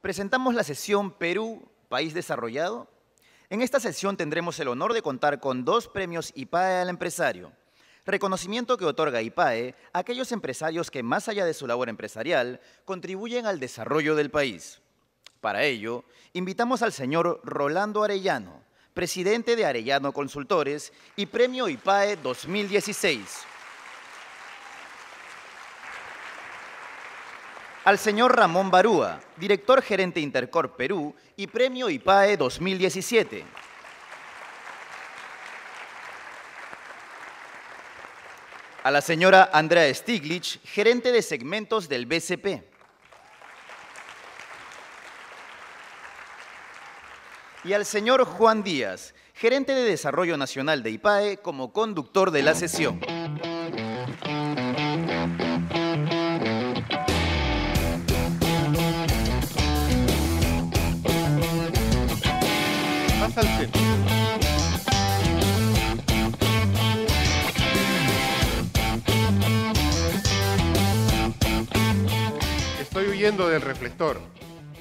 Presentamos la sesión Perú, País Desarrollado. En esta sesión tendremos el honor de contar con 2 premios IPAE al empresario. Reconocimiento que otorga IPAE a aquellos empresarios que, más allá de su labor empresarial, contribuyen al desarrollo del país. Para ello, invitamos al señor Rolando Arellano, presidente de Arellano Consultores y Premio IPAE 2016. Al señor Ramón Barúa, director gerente Intercorp Perú y Premio IPAE 2017. A la señora Andrea Stiglitz, gerente de segmentos del BCP. Y al señor Juan Díaz, gerente de Desarrollo Nacional de IPAE, como conductor de la sesión. Pasa al centro. Estoy huyendo del reflector.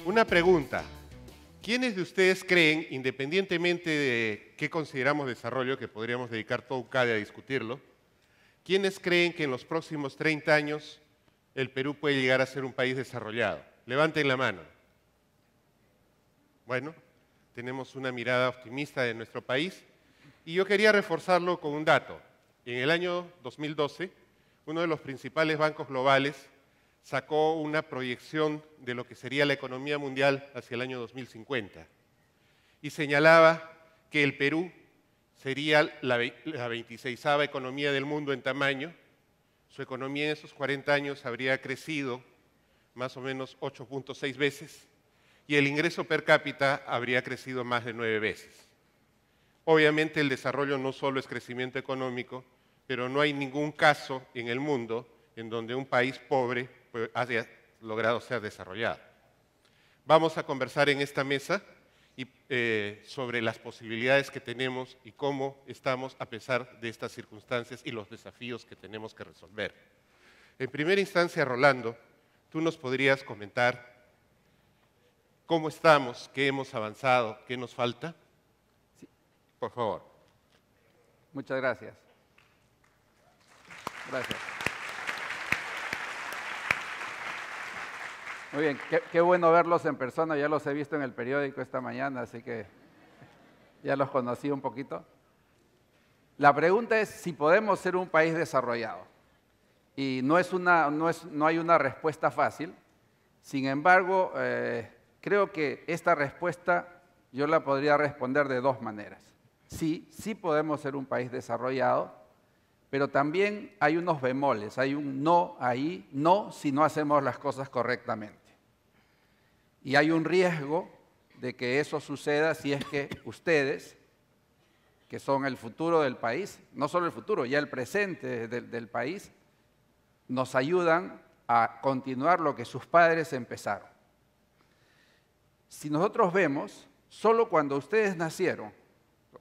Una pregunta. ¿Quiénes de ustedes creen, independientemente de qué consideramos desarrollo, que podríamos dedicar todo un CADE a discutirlo, quiénes creen que en los próximos 30 años el Perú puede llegar a ser un país desarrollado? Levanten la mano. Bueno, tenemos una mirada optimista de nuestro país y yo quería reforzarlo con un dato. En el año 2012, uno de los principales bancos globales sacó una proyección de lo que sería la economía mundial hacia el año 2050 y señalaba que el Perú sería la 26ª economía del mundo en tamaño. Su economía en esos 40 años habría crecido más o menos 8.6 veces y el ingreso per cápita habría crecido más de 9 veces. Obviamente el desarrollo no solo es crecimiento económico, pero no hay ningún caso en el mundo en donde un país pobre haya logrado ser desarrollado. Vamos a conversar en esta mesa sobre las posibilidades que tenemos y cómo estamos a pesar de estas circunstancias y los desafíos que tenemos que resolver. En primera instancia, Rolando, tú nos podrías comentar cómo estamos, qué hemos avanzado, qué nos falta. Sí. Por favor. Muchas gracias. Gracias. Muy bien, qué bueno verlos en persona, ya los he visto en el periódico esta mañana, así que ya los conocí un poquito. La pregunta es si podemos ser un país desarrollado. Y no hay una respuesta fácil. Sin embargo, creo que esta respuesta yo la podría responder de 2 maneras. Sí podemos ser un país desarrollado, pero también hay unos bemoles, hay un no ahí, no si no hacemos las cosas correctamente. Y hay un riesgo de que eso suceda si es que ustedes, que son el futuro del país, no solo el futuro, ya el presente del país, nos ayudan a continuar lo que sus padres empezaron. Si nosotros vemos, solo cuando ustedes nacieron,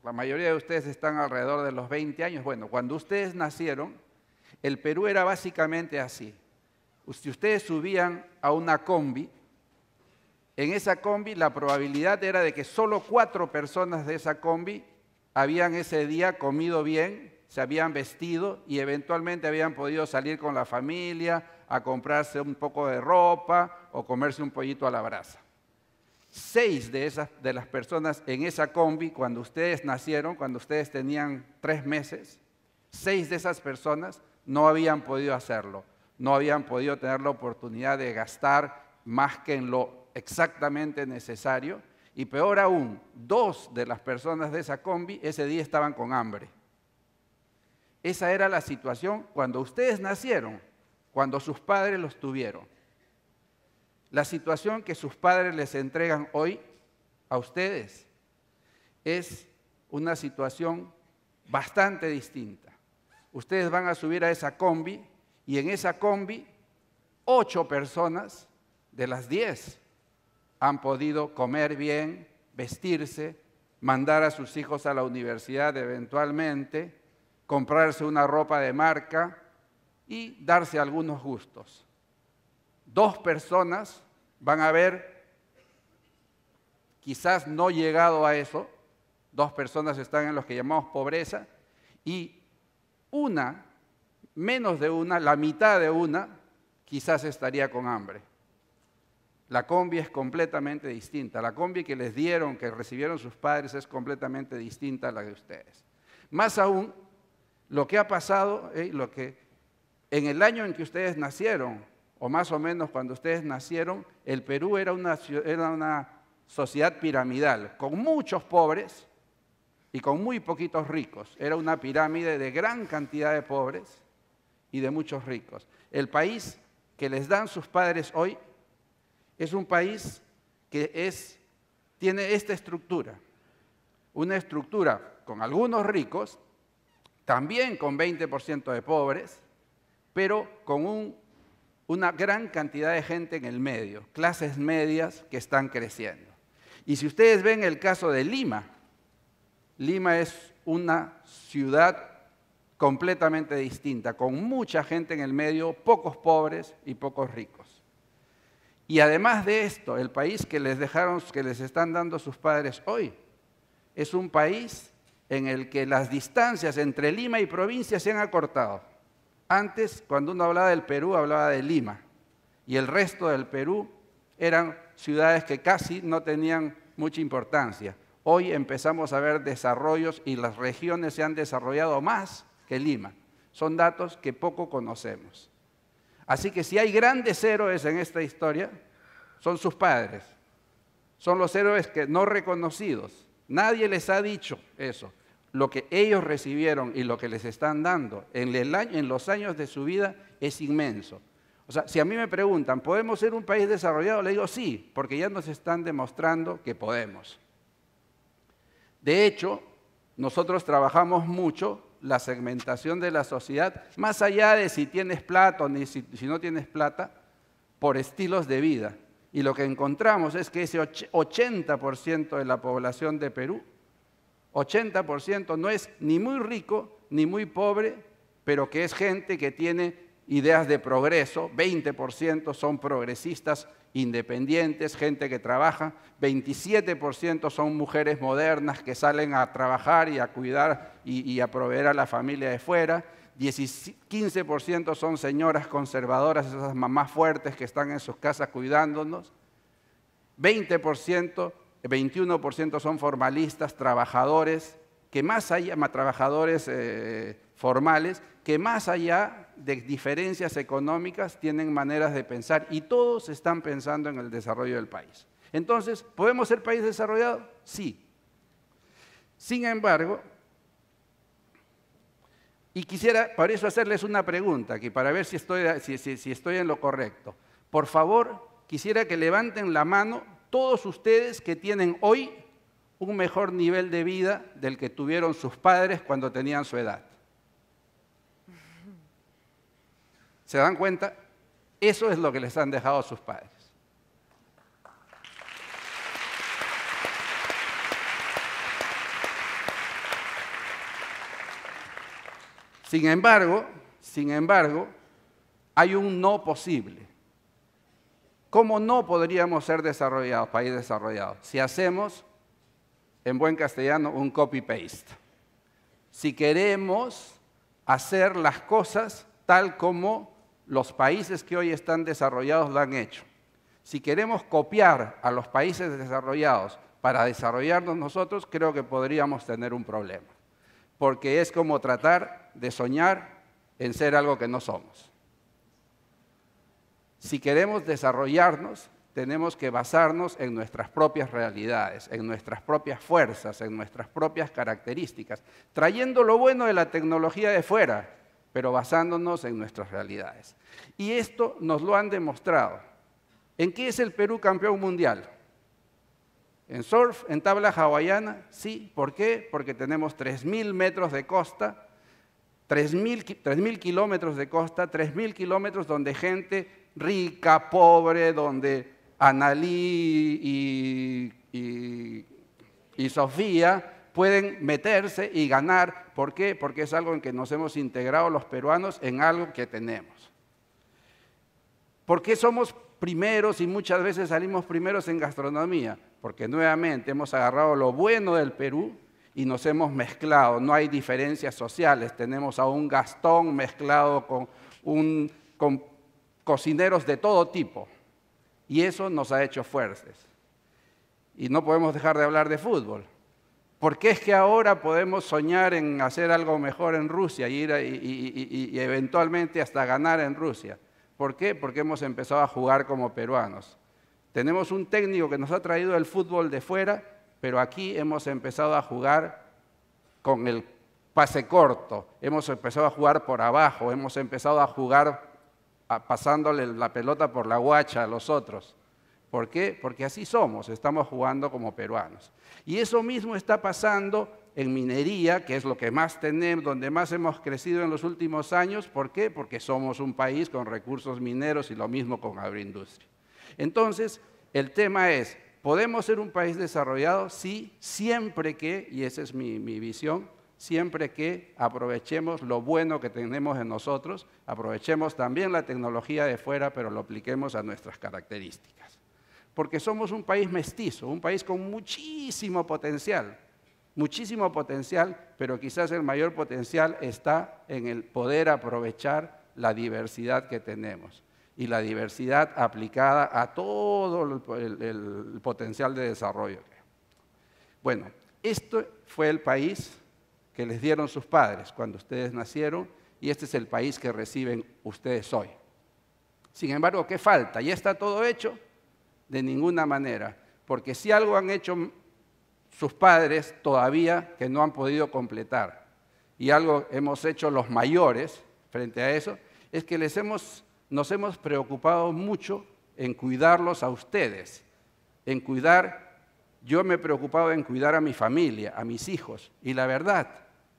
la mayoría de ustedes están alrededor de los 20 años, bueno, cuando ustedes nacieron, el Perú era básicamente así. Si ustedes subían a una combi, en esa combi la probabilidad era de que solo 4 personas de esa combi habían ese día comido bien, se habían vestido y eventualmente habían podido salir con la familia a comprarse un poco de ropa o comerse un pollito a la brasa. 6 de las personas en esa combi, cuando ustedes nacieron, cuando ustedes tenían 3 meses, 6 de esas personas no habían podido hacerlo, no habían podido tener la oportunidad de gastar más que en lo exactamente necesario, y peor aún, 2 de las personas de esa combi ese día estaban con hambre. Esa era la situación cuando ustedes nacieron, cuando sus padres los tuvieron. La situación que sus padres les entregan hoy a ustedes es una situación bastante distinta. Ustedes van a subir a esa combi y en esa combi 8 personas de las 10 han podido comer bien, vestirse, mandar a sus hijos a la universidad eventualmente, comprarse una ropa de marca y darse algunos gustos. 2 personas van a ver quizás no llegado a eso, 2 personas están en lo que llamamos pobreza, y una, menos de una, la mitad de una, quizás estaría con hambre. La combi es completamente distinta. La combi que les dieron, que recibieron sus padres, es completamente distinta a la de ustedes. Más aún, lo que ha pasado, lo que en el año en que ustedes nacieron, o más o menos cuando ustedes nacieron, el Perú era una sociedad piramidal, con muchos pobres y con muy poquitos ricos. Era una pirámide de gran cantidad de pobres y de muchos ricos. El país que les dan sus padres hoy es un país que tiene esta estructura, una estructura con algunos ricos, también con 20% de pobres, pero con una gran cantidad de gente en el medio, clases medias que están creciendo. Y si ustedes ven el caso de Lima, Lima es una ciudad completamente distinta, con mucha gente en el medio, pocos pobres y pocos ricos. Y además de esto, el país que les están dando sus padres hoy, es un país en el que las distancias entre Lima y provincia se han acortado. Antes, cuando uno hablaba del Perú, hablaba de Lima, y el resto del Perú eran ciudades que casi no tenían mucha importancia. Hoy empezamos a ver desarrollos y las regiones se han desarrollado más que Lima. Son datos que poco conocemos. Así que si hay grandes héroes en esta historia, son sus padres. Son los héroes que no reconocidos. Nadie les ha dicho eso. Lo que ellos recibieron y lo que les están dando en los años de su vida es inmenso. O sea, si a mí me preguntan, ¿podemos ser un país desarrollado? Le digo sí, porque ya nos están demostrando que podemos. De hecho, nosotros trabajamos mucho la segmentación de la sociedad, más allá de si tienes plata o si no tienes plata, por estilos de vida. Y lo que encontramos es que ese 80% de la población de Perú, 80% no es ni muy rico ni muy pobre, pero que es gente que tiene ideas de progreso, 20% son progresistas independientes, gente que trabaja, 27% son mujeres modernas que salen a trabajar y a cuidar y a proveer a la familia de fuera, 15% son señoras conservadoras, esas mamás fuertes que están en sus casas cuidándonos, 21% son formalistas, trabajadores, que más allá, trabajadores formales, que más allá de diferencias económicas tienen maneras de pensar y todos están pensando en el desarrollo del país. Entonces, ¿podemos ser país desarrollado? Sí. Sin embargo, y quisiera por eso hacerles una pregunta, que para ver si estoy en lo correcto. Por favor, quisiera que levanten la mano todos ustedes que tienen hoy un mejor nivel de vida del que tuvieron sus padres cuando tenían su edad. ¿Se dan cuenta? Eso es lo que les han dejado a sus padres. Sin embargo, hay un no posible. ¿Cómo no podríamos ser desarrollados, país desarrollado? Si hacemos, en buen castellano, un copy-paste. Si queremos hacer las cosas tal como los países que hoy están desarrollados lo han hecho. Si queremos copiar a los países desarrollados para desarrollarnos nosotros, creo que podríamos tener un problema. Porque es como tratar de soñar en ser algo que no somos. Si queremos desarrollarnos, tenemos que basarnos en nuestras propias realidades, en nuestras propias fuerzas, en nuestras propias características, trayendo lo bueno de la tecnología de fuera, pero basándonos en nuestras realidades. Y esto nos lo han demostrado. ¿En qué es el Perú campeón mundial? ¿En surf, en tabla hawaiana? Sí. ¿Por qué? Porque tenemos 3.000 metros de costa, 3.000 kilómetros de costa, 3.000 kilómetros donde gente rica, pobre, donde Analí y Sofía pueden meterse y ganar. ¿Por qué? Porque es algo en que nos hemos integrado los peruanos en algo que tenemos. ¿Por qué somos primeros y muchas veces salimos primeros en gastronomía, porque nuevamente hemos agarrado lo bueno del Perú y nos hemos mezclado. No hay diferencias sociales. Tenemos a un Gastón mezclado con cocineros de todo tipo. Y eso nos ha hecho fuertes. Y no podemos dejar de hablar de fútbol. ¿Por qué es que ahora podemos soñar en hacer algo mejor en Rusia y eventualmente hasta ganar en Rusia? ¿Por qué? Porque hemos empezado a jugar como peruanos. Tenemos un técnico que nos ha traído el fútbol de fuera, pero aquí hemos empezado a jugar con el pase corto, hemos empezado a jugar por abajo, hemos empezado a jugar pasándole la pelota por la guacha a los otros. ¿Por qué? Porque así somos, estamos jugando como peruanos. Y eso mismo está pasando en minería, que es lo que más tenemos, donde más hemos crecido en los últimos años. ¿Por qué? Porque somos un país con recursos mineros y lo mismo con agroindustria. Entonces, el tema es, ¿podemos ser un país desarrollado? Sí, siempre que, y esa es mi visión, siempre que aprovechemos lo bueno que tenemos en nosotros, aprovechemos también la tecnología de fuera, pero lo apliquemos a nuestras características. Porque somos un país mestizo, un país con muchísimo potencial, pero quizás el mayor potencial está en el poder aprovechar la diversidad que tenemos y la diversidad aplicada a todo el potencial de desarrollo. Bueno, esto fue el país que les dieron sus padres cuando ustedes nacieron y este es el país que reciben ustedes hoy. Sin embargo, ¿qué falta? ¿Ya está todo hecho? De ninguna manera, porque si algo han hecho sus padres todavía que no han podido completar y algo hemos hecho los mayores frente a eso, es que nos hemos preocupado mucho en cuidarlos a ustedes, yo me he preocupado en cuidar a mi familia, a mis hijos, y la verdad,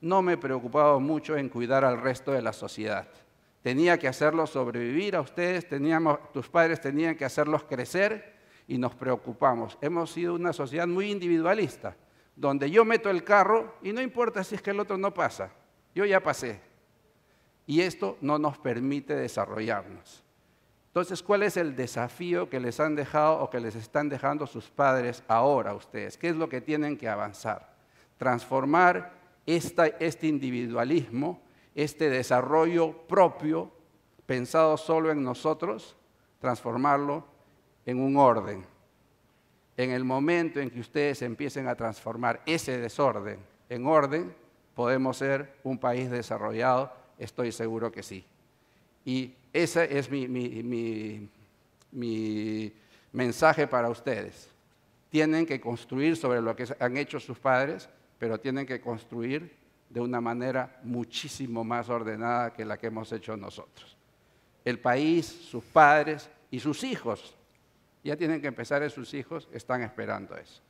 no me he preocupado mucho en cuidar al resto de la sociedad. Tenía que hacerlos sobrevivir a ustedes, tus padres tenían que hacerlos crecer y nos preocupamos. Hemos sido una sociedad muy individualista, donde yo meto el carro y no importa si es que el otro no pasa, yo ya pasé. Y esto no nos permite desarrollarnos. Entonces, ¿cuál es el desafío que les han dejado o que les están dejando sus padres ahora a ustedes? ¿Qué es lo que tienen que avanzar? Transformar este individualismo, este desarrollo propio, pensado solo en nosotros, transformarlo en un orden. En el momento en que ustedes empiecen a transformar ese desorden en orden, podemos ser un país desarrollado, estoy seguro que sí. Y ese es mi mensaje para ustedes. Tienen que construir sobre lo que han hecho sus padres, pero tienen que construir de una manera muchísimo más ordenada que la que hemos hecho nosotros. El país, sus padres y sus hijos, ya tienen que empezar sus hijos, están esperando eso.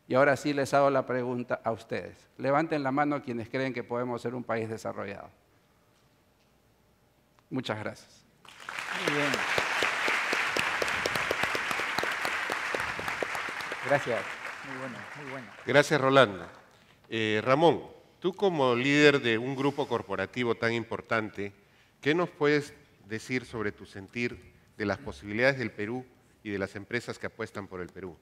Y ahora sí les hago la pregunta a ustedes. Levanten la mano quienes creen que podemos ser un país desarrollado. Muchas gracias. Muy bien. Gracias. Muy bueno, muy bueno. Gracias, Rolando. Ramón, tú como líder de un grupo corporativo tan importante, ¿qué nos puedes decir sobre tu sentir de las posibilidades del Perú y de las empresas que apuestan por el Perú?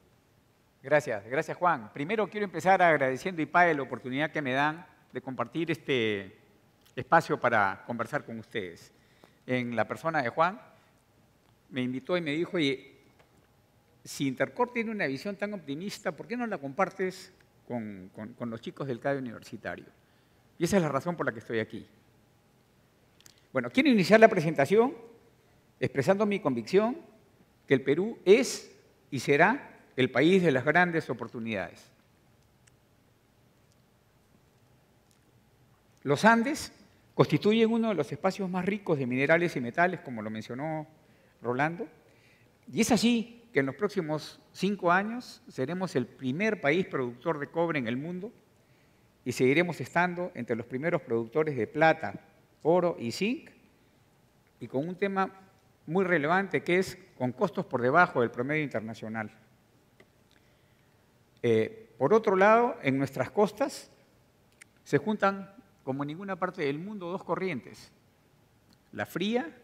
Gracias, gracias Juan. Primero quiero empezar agradeciendo a IPAE la oportunidad que me dan de compartir este espacio para conversar con ustedes. En la persona de Juan, me invitó y me dijo, oye, si Intercorp tiene una visión tan optimista, ¿por qué no la compartes con los chicos del CADE universitario? Y esa es la razón por la que estoy aquí. Bueno, quiero iniciar la presentación expresando mi convicción que el Perú es y será el país de las grandes oportunidades. Los Andes constituyen uno de los espacios más ricos de minerales y metales, como lo mencionó Rolando, y es así que en los próximos 5 años seremos el primer país productor de cobre en el mundo y seguiremos estando entre los primeros productores de plata, oro y zinc, y con un tema muy relevante que es con costos por debajo del promedio internacional. Por otro lado, en nuestras costas se juntan, como en ninguna parte del mundo, dos corrientes. La fría,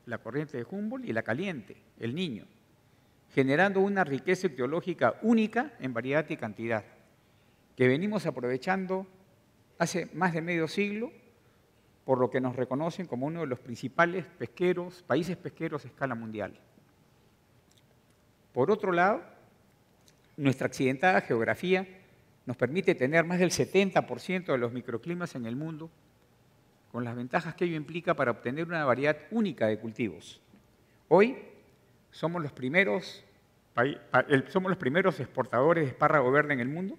la corriente de Humboldt y la caliente, el Niño, generando una riqueza ictiológica única en variedad y cantidad, que venimos aprovechando hace más de medio siglo, por lo que nos reconocen como uno de los principales países pesqueros a escala mundial. Por otro lado, nuestra accidentada geografía nos permite tener más del 70% de los microclimas en el mundo, con las ventajas que ello implica para obtener una variedad única de cultivos. Hoy somos los primeros exportadores de espárrago verde en el mundo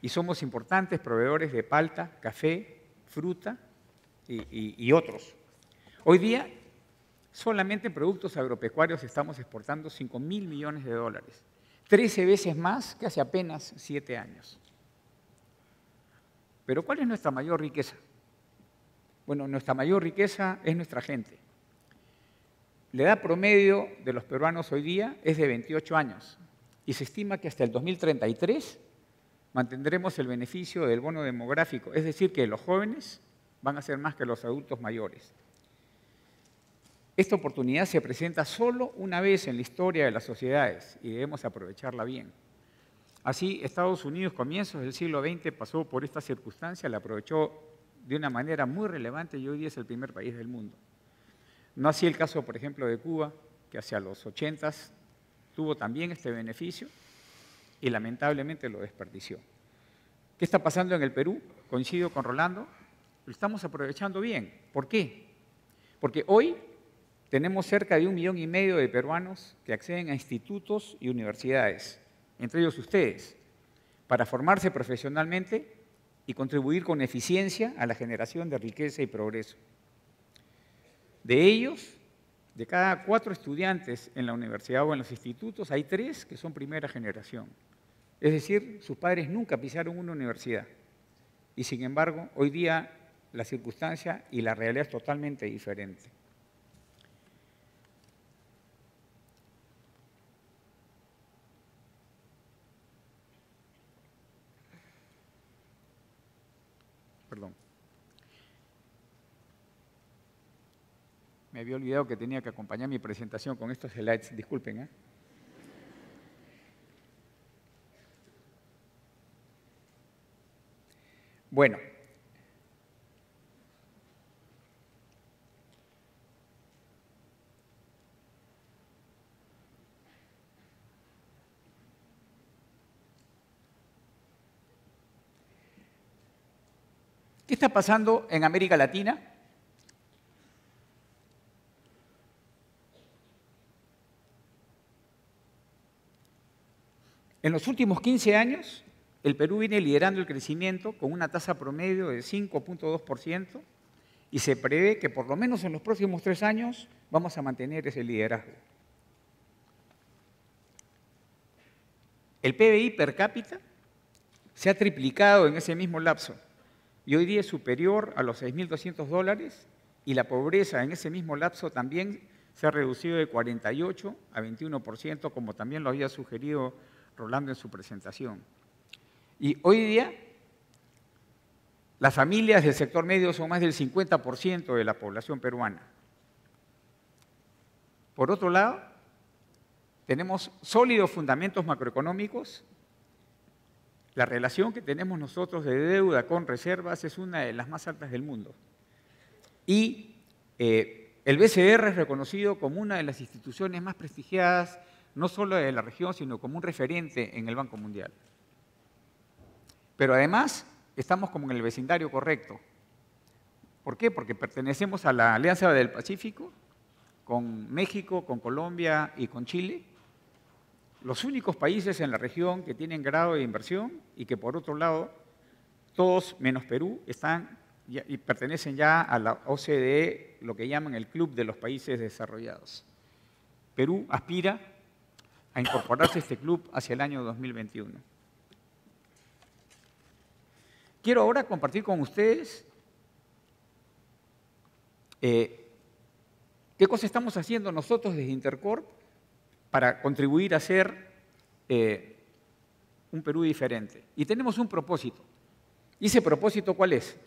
y somos importantes proveedores de palta, café, fruta y otros. Hoy día, solamente en productos agropecuarios estamos exportando 5.000 millones de dólares, 13 veces más que hace apenas 7 años. Pero ¿cuál es nuestra mayor riqueza? Bueno, nuestra mayor riqueza es nuestra gente. La edad promedio de los peruanos hoy día es de 28 años y se estima que hasta el 2033 mantendremos el beneficio del bono demográfico, es decir, que los jóvenes van a ser más que los adultos mayores. Esta oportunidad se presenta solo una vez en la historia de las sociedades y debemos aprovecharla bien. Así, Estados Unidos, comienzos del siglo XX, pasó por esta circunstancia, la aprovechó de una manera muy relevante y hoy día es el primer país del mundo. No así el caso, por ejemplo, de Cuba, que hacia los 80s tuvo también este beneficio y lamentablemente lo desperdició. ¿Qué está pasando en el Perú? Coincido con Rolando, lo estamos aprovechando bien. ¿Por qué? Porque hoy tenemos cerca de 1,5 millones de peruanos que acceden a institutos y universidades, entre ellos ustedes, para formarse profesionalmente y contribuir con eficiencia a la generación de riqueza y progreso. De ellos, de cada 4 estudiantes en la universidad o en los institutos, hay 3 que son primera generación. Es decir, sus padres nunca pisaron una universidad. Y sin embargo, hoy día la circunstancia y la realidad es totalmente diferente. Perdón. Me había olvidado que tenía que acompañar mi presentación con estos slides. Disculpen, ¿eh? Bueno. ¿Qué está pasando en América Latina? En los últimos 15 años, el Perú viene liderando el crecimiento con una tasa promedio de 5.2% y se prevé que por lo menos en los próximos 3 años vamos a mantener ese liderazgo. El PBI per cápita se ha triplicado en ese mismo lapso y hoy día es superior a los $6.200 y la pobreza en ese mismo lapso también se ha reducido de 48 a 21%, como también lo había sugerido Rolando en su presentación. Y hoy día las familias del sector medio son más del 50% de la población peruana. Por otro lado, tenemos sólidos fundamentos macroeconómicos. La relación que tenemos nosotros de deuda con reservas es una de las más altas del mundo. Y el BCR es reconocido como una de las instituciones más prestigiadas, no solo de la región, sino como un referente en el Banco Mundial. Pero además, estamos como en el vecindario correcto. ¿Por qué? Porque pertenecemos a la Alianza del Pacífico, con México, con Colombia y con Chile, los únicos países en la región que tienen grado de inversión y que, por otro lado, todos menos Perú están y pertenecen ya a la OCDE, lo que llaman el Club de los Países Desarrollados. Perú aspira a incorporarse a este club hacia el año 2021. Quiero ahora compartir con ustedes qué cosa estamos haciendo nosotros desde Intercorp para contribuir a ser un Perú diferente. Y tenemos un propósito. ¿Y ese propósito cuál es?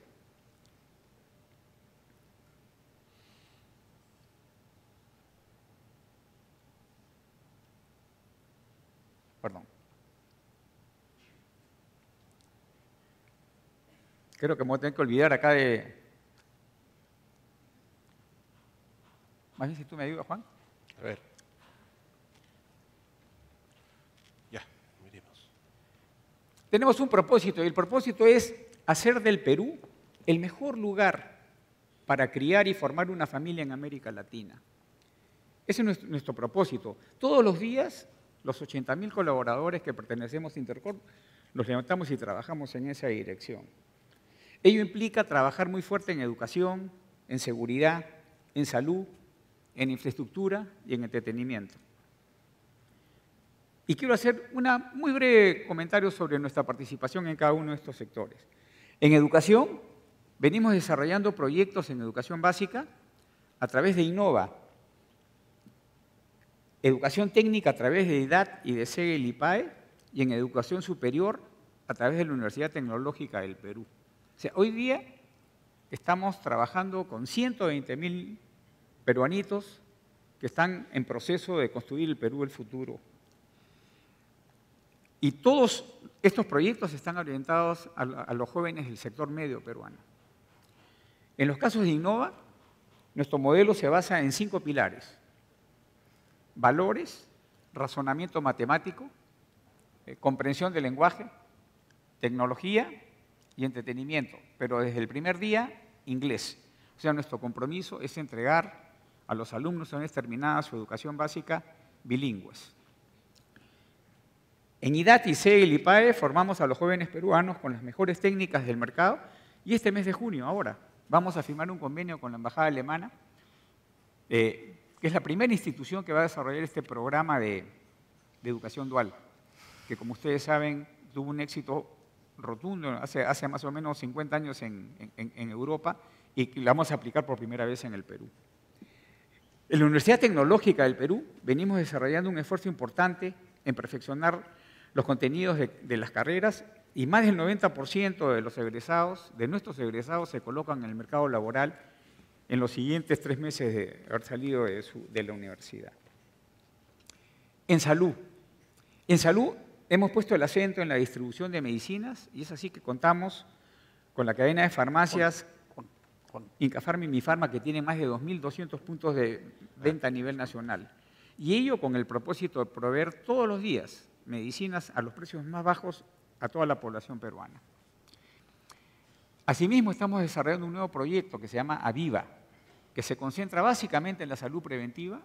Perdón. Creo que me voy a tener que olvidar acá de... Más bien si tú me ayudas, Juan. A ver. Ya, miremos. Tenemos un propósito y el propósito es hacer del Perú el mejor lugar para criar y formar una familia en América Latina. Ese es nuestro propósito. Todos los días, los 80.000 colaboradores que pertenecemos a Intercorp, nos levantamos y trabajamos en esa dirección. Ello implica trabajar muy fuerte en educación, en seguridad, en salud, en infraestructura y en entretenimiento. Y quiero hacer un muy breve comentario sobre nuestra participación en cada uno de estos sectores. En educación, venimos desarrollando proyectos en educación básica a través de Innova, educación técnica a través de IDAT y de CEL IPAE, y en educación superior a través de la Universidad Tecnológica del Perú. O sea, hoy día estamos trabajando con 120.000 peruanitos que están en proceso de construir el Perú del futuro. Y todos estos proyectos están orientados a los jóvenes del sector medio peruano. En los casos de Innova, nuestro modelo se basa en 5 pilares: valores, razonamiento matemático, comprensión del lenguaje, tecnología y entretenimiento, pero desde el primer día, inglés. O sea, nuestro compromiso es entregar a los alumnos una vez terminada su educación básica bilingües. En IDAT y CEL IPAE formamos a los jóvenes peruanos con las mejores técnicas del mercado y este mes de junio, ahora, vamos a firmar un convenio con la Embajada Alemana, que es la primera institución que va a desarrollar este programa de educación dual, que como ustedes saben tuvo un éxito rotundo hace más o menos 50 años en Europa y que la vamos a aplicar por primera vez en el Perú. En la Universidad Tecnológica del Perú venimos desarrollando un esfuerzo importante en perfeccionar los contenidos de las carreras y más del 90% de los egresados, de nuestros egresados, se colocan en el mercado laboral en los siguientes 3 meses de haber salido de la universidad. En salud hemos puesto el acento en la distribución de medicinas y es así que contamos con la cadena de farmacias Incafarma y Mifarma, que tiene más de 2.200 puntos de venta a nivel nacional. Y ello con el propósito de proveer todos los días medicinas a los precios más bajos a toda la población peruana. Asimismo, estamos desarrollando un nuevo proyecto que se llama Aviva, que se concentra básicamente en la salud preventiva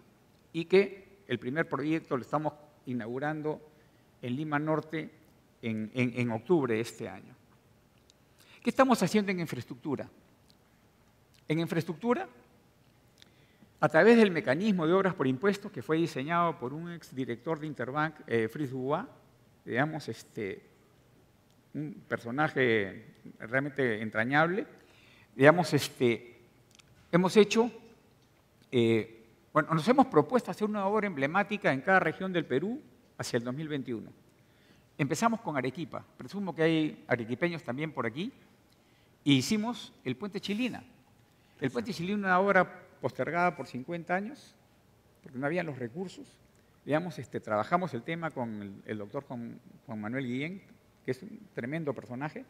y que el primer proyecto lo estamos inaugurando en Lima Norte en octubre de este año. ¿Qué estamos haciendo en infraestructura? En infraestructura, a través del mecanismo de obras por impuestos que fue diseñado por un exdirector de Interbank, Fritz Dubois, digamos, un personaje realmente entrañable, digamos, hemos hecho, nos hemos propuesto hacer una obra emblemática en cada región del Perú hacia el 2021. Empezamos con Arequipa, presumo que hay arequipeños también por aquí, y hicimos el Puente Chilina. El Puente Chilina, una obra postergada por 50 años, porque no habían los recursos. Digamos, trabajamos el tema con el doctor Juan Manuel Guillén, que es un tremendo personaje.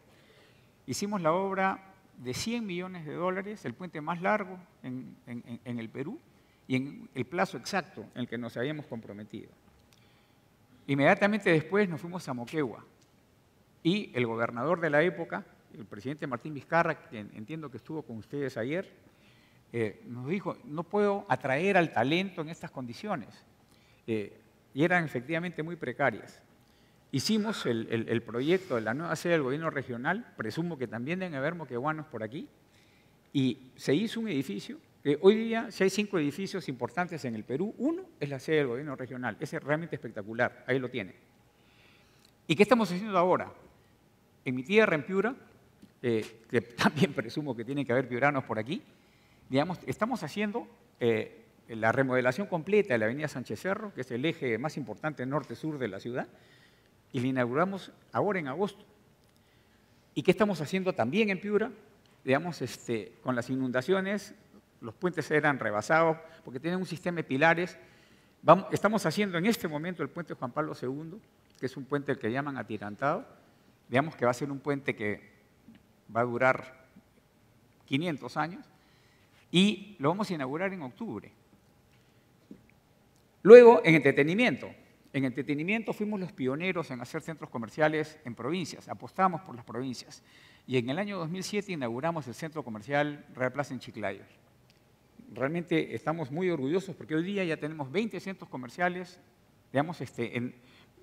Hicimos la obra de $100 millones, el puente más largo en el Perú y en el plazo exacto en el que nos habíamos comprometido. Inmediatamente después nos fuimos a Moquegua y el gobernador de la época, el presidente Martín Vizcarra, que entiendo que estuvo con ustedes ayer, nos dijo, no puedo atraer al talento en estas condiciones. Y eran efectivamente muy precarias. Hicimos el proyecto de la nueva sede del gobierno regional, presumo que también deben haber moqueguanos por aquí, y se hizo un edificio, que hoy día si hay 5 edificios importantes en el Perú, uno es la sede del gobierno regional, ese es realmente espectacular, ahí lo tiene. ¿Y qué estamos haciendo ahora? En mi tierra, en Piura, que también presumo que tienen que haber piuranos por aquí, digamos, estamos haciendo la remodelación completa de la avenida Sánchez Cerro, que es el eje más importante norte-sur de la ciudad, y la inauguramos ahora en agosto. ¿Y qué estamos haciendo también en Piura? Digamos, con las inundaciones, los puentes eran rebasados porque tienen un sistema de pilares. Estamos haciendo en este momento el puente Juan Pablo II, que es un puente que llaman atirantado. Digamos que va a ser un puente que va a durar 500 años y lo vamos a inaugurar en octubre. Luego, en entretenimiento. En entretenimiento fuimos los pioneros en hacer centros comerciales en provincias, apostamos por las provincias. Y en el año 2007 inauguramos el centro comercial Real Plaza en Chiclayo. Realmente estamos muy orgullosos porque hoy día ya tenemos 20 centros comerciales, digamos,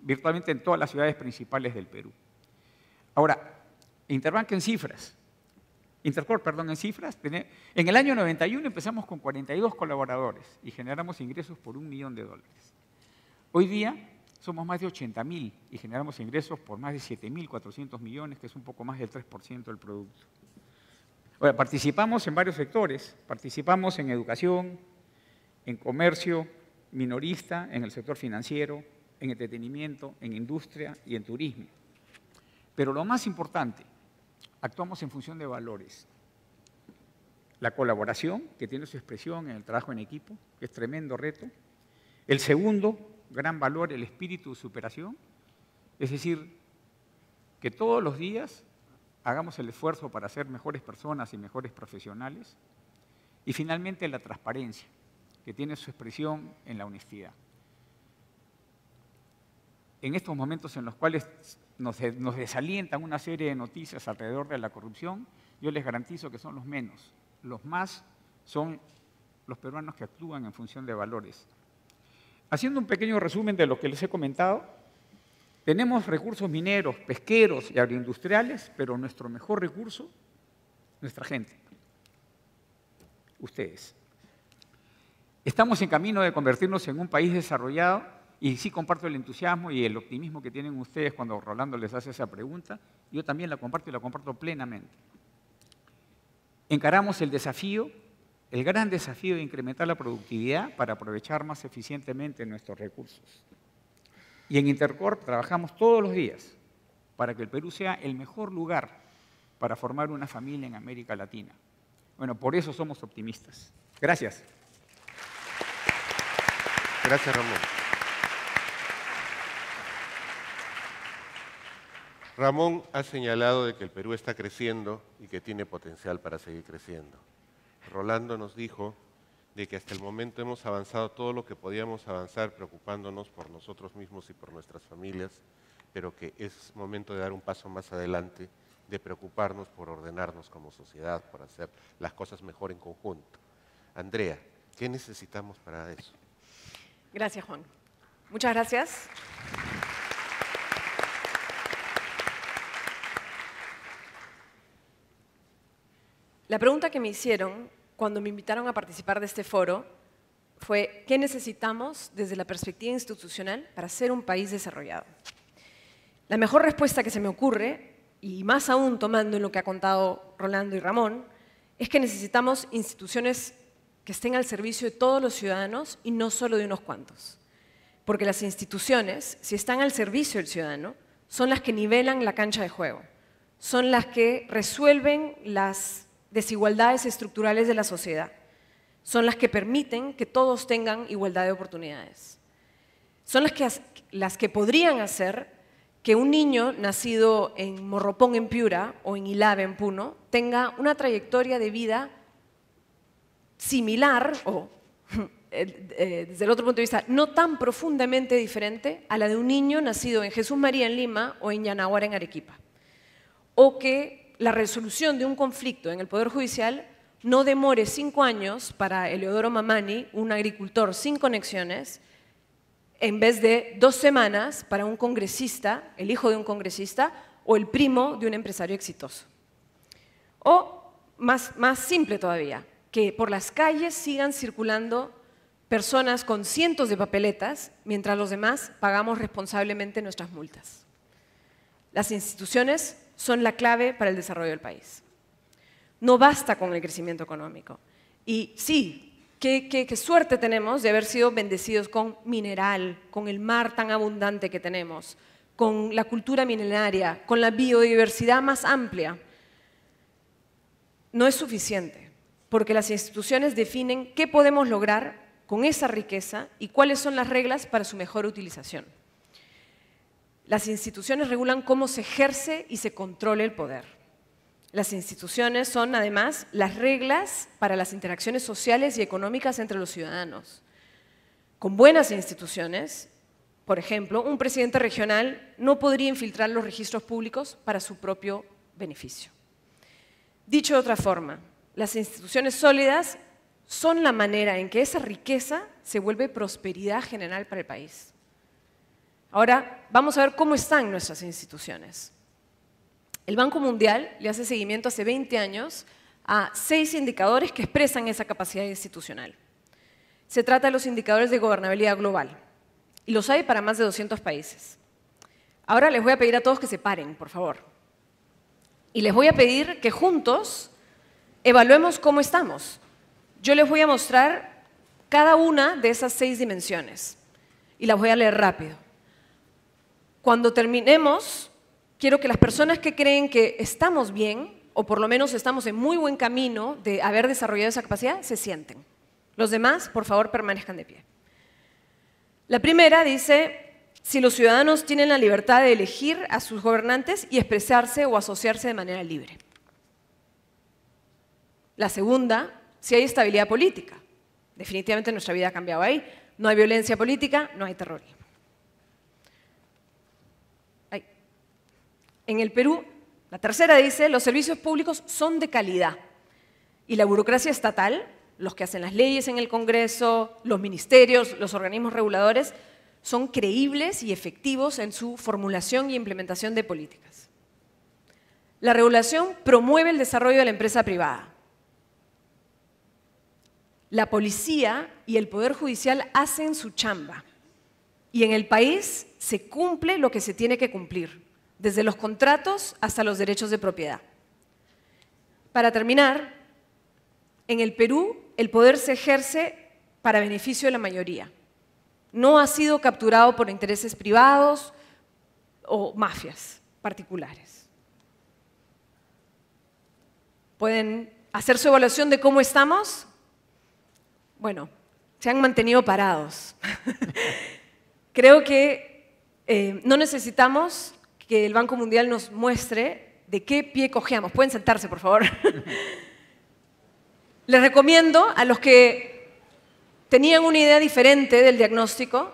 virtualmente en todas las ciudades principales del Perú. Ahora, Interbank en cifras. Intercorp, perdón, en cifras. En el año 91 empezamos con 42 colaboradores y generamos ingresos por $1 millón. Hoy día somos más de 80.000 y generamos ingresos por más de 7.400 millones, que es un poco más del 3% del producto. Ahora, participamos en varios sectores. Participamos en educación, en comercio minorista, en el sector financiero, en entretenimiento, en industria y en turismo. Pero lo más importante, actuamos en función de valores. La colaboración, que tiene su expresión en el trabajo en equipo, que es tremendo reto. El segundo gran valor, el espíritu de superación, es decir, que todos los días hagamos el esfuerzo para ser mejores personas y mejores profesionales. Y finalmente la transparencia, que tiene su expresión en la honestidad. En estos momentos en los cuales nos desalientan una serie de noticias alrededor de la corrupción, yo les garantizo que son los menos. Los más son los peruanos que actúan en función de valores. Haciendo un pequeño resumen de lo que les he comentado, tenemos recursos mineros, pesqueros y agroindustriales, pero nuestro mejor recurso, nuestra gente, ustedes. Estamos en camino de convertirnos en un país desarrollado y sí comparto el entusiasmo y el optimismo que tienen ustedes cuando Rolando les hace esa pregunta. Yo también la comparto y la comparto plenamente. Encaramos el desafío, el gran desafío de incrementar la productividad para aprovechar más eficientemente nuestros recursos. Y en Intercorp trabajamos todos los días para que el Perú sea el mejor lugar para formar una familia en América Latina. Bueno, por eso somos optimistas. Gracias. Gracias, Ramón. Ramón ha señalado de que el Perú está creciendo y que tiene potencial para seguir creciendo. Rolando nos dijo de que hasta el momento hemos avanzado todo lo que podíamos avanzar preocupándonos por nosotros mismos y por nuestras familias, pero que es momento de dar un paso más adelante, de preocuparnos por ordenarnos como sociedad, por hacer las cosas mejor en conjunto. Andrea, ¿qué necesitamos para eso? Gracias, Juan. Muchas gracias. La pregunta que me hicieron cuando me invitaron a participar de este foro fue ¿qué necesitamos desde la perspectiva institucional para ser un país desarrollado? La mejor respuesta que se me ocurre, y más aún tomando en lo que ha contado Rolando y Ramón, es que necesitamos instituciones que estén al servicio de todos los ciudadanos y no solo de unos cuantos. Porque las instituciones, si están al servicio del ciudadano, son las que nivelan la cancha de juego, son las que resuelven las desigualdades estructurales de la sociedad, son las que permiten que todos tengan igualdad de oportunidades. Son las que podrían hacer que un niño nacido en Morropón, en Piura, o en Ilave, en Puno, tenga una trayectoria de vida similar, o desde el otro punto de vista, no tan profundamente diferente a la de un niño nacido en Jesús María, en Lima, o en Yanaguara, en Arequipa. O que la resolución de un conflicto en el Poder Judicial no demore 5 años para Eleodoro Mamani, un agricultor sin conexiones, en vez de 2 semanas para un congresista, el hijo de un congresista, o el primo de un empresario exitoso. O, más simple todavía, que por las calles sigan circulando personas con cientos de papeletas, mientras los demás pagamos responsablemente nuestras multas. Las instituciones son la clave para el desarrollo del país. No basta con el crecimiento económico. Y sí, qué suerte tenemos de haber sido bendecidos con mineral, con el mar tan abundante que tenemos, con la cultura milenaria, con la biodiversidad más amplia. No es suficiente, porque las instituciones definen qué podemos lograr con esa riqueza y cuáles son las reglas para su mejor utilización. Las instituciones regulan cómo se ejerce y se controla el poder. Las instituciones son, además, las reglas para las interacciones sociales y económicas entre los ciudadanos. Con buenas instituciones, por ejemplo, un presidente regional no podría infiltrar los registros públicos para su propio beneficio. Dicho de otra forma, las instituciones sólidas son la manera en que esa riqueza se vuelve prosperidad general para el país. Ahora, vamos a ver cómo están nuestras instituciones. El Banco Mundial le hace seguimiento hace 20 años a 6 indicadores que expresan esa capacidad institucional. Se trata de los indicadores de gobernabilidad global, y los hay para más de 200 países. Ahora les voy a pedir a todos que se paren, por favor. Y les voy a pedir que juntos evaluemos cómo estamos. Yo les voy a mostrar cada una de esas 6 dimensiones, y las voy a leer rápido. Cuando terminemos, quiero que las personas que creen que estamos bien, o por lo menos estamos en muy buen camino de haber desarrollado esa capacidad, se sienten. Los demás, por favor, permanezcan de pie. La primera dice, si los ciudadanos tienen la libertad de elegir a sus gobernantes y expresarse o asociarse de manera libre. La segunda, si hay estabilidad política. Definitivamente nuestra vida ha cambiado ahí. No hay violencia política, no hay terrorismo. En el Perú, la tercera dice, los servicios públicos son de calidad y la burocracia estatal, los que hacen las leyes en el Congreso, los ministerios, los organismos reguladores, son creíbles y efectivos en su formulación y implementación de políticas. La regulación promueve el desarrollo de la empresa privada. La policía y el Poder Judicial hacen su chamba y en el país se cumple lo que se tiene que cumplir, desde los contratos hasta los derechos de propiedad. Para terminar, en el Perú el poder se ejerce para beneficio de la mayoría. No ha sido capturado por intereses privados o mafias particulares. ¿Pueden hacer su evaluación de cómo estamos? Bueno, se han mantenido parados. Creo que no necesitamos que el Banco Mundial nos muestre de qué pie cojeamos. Pueden sentarse, por favor. Les recomiendo a los que tenían una idea diferente del diagnóstico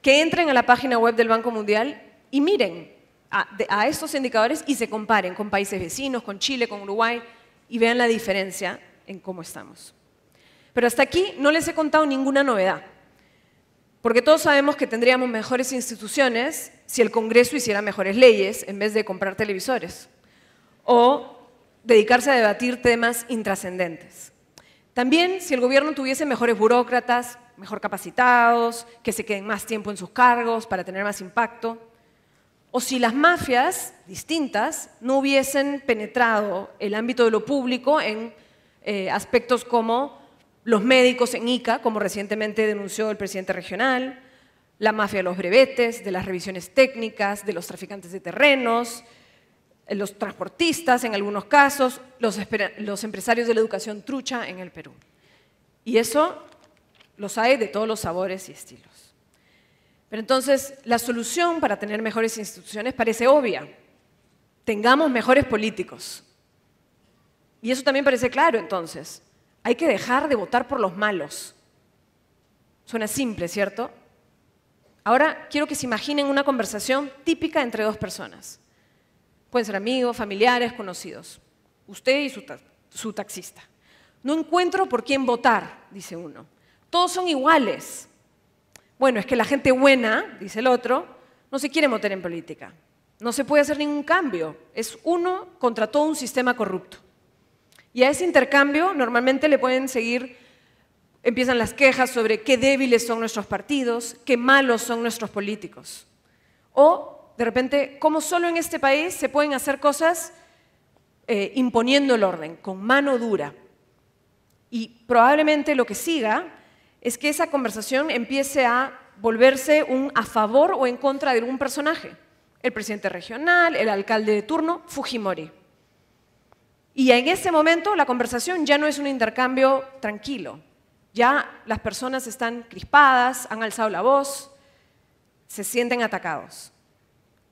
que entren a la página web del Banco Mundial y miren a estos indicadores y se comparen con países vecinos, con Chile, con Uruguay, y vean la diferencia en cómo estamos. Pero hasta aquí no les he contado ninguna novedad. Porque todos sabemos que tendríamos mejores instituciones si el Congreso hiciera mejores leyes en vez de comprar televisores o dedicarse a debatir temas intrascendentes. También si el gobierno tuviese mejores burócratas, mejor capacitados, que se queden más tiempo en sus cargos para tener más impacto, o si las mafias distintas no hubiesen penetrado el ámbito de lo público en aspectos como los médicos en Ica, como recientemente denunció el presidente regional, la mafia de los brevetes, de las revisiones técnicas, de los traficantes de terrenos, los transportistas en algunos casos, los empresarios de la educación trucha en el Perú. Y eso los hay de todos los sabores y estilos. Pero entonces, la solución para tener mejores instituciones parece obvia. Tengamos mejores políticos. Y eso también parece claro, entonces. Hay que dejar de votar por los malos. Suena simple, ¿cierto? Ahora quiero que se imaginen una conversación típica entre dos personas. Pueden ser amigos, familiares, conocidos. Usted y su taxista. No encuentro por quién votar, dice uno. Todos son iguales. Bueno, es que la gente buena, dice el otro, no se quiere meter en política. No se puede hacer ningún cambio. Es uno contra todo un sistema corrupto. Y a ese intercambio normalmente le pueden seguir, empiezan las quejas sobre qué débiles son nuestros partidos, qué malos son nuestros políticos. O, de repente, cómo solo en este país se pueden hacer cosas imponiendo el orden, con mano dura. Y probablemente lo que siga es que esa conversación empiece a volverse un a favor o en contra de algún personaje. El presidente regional, el alcalde de turno, Fujimori. Y en ese momento la conversación ya no es un intercambio tranquilo. Ya las personas están crispadas, han alzado la voz, se sienten atacados.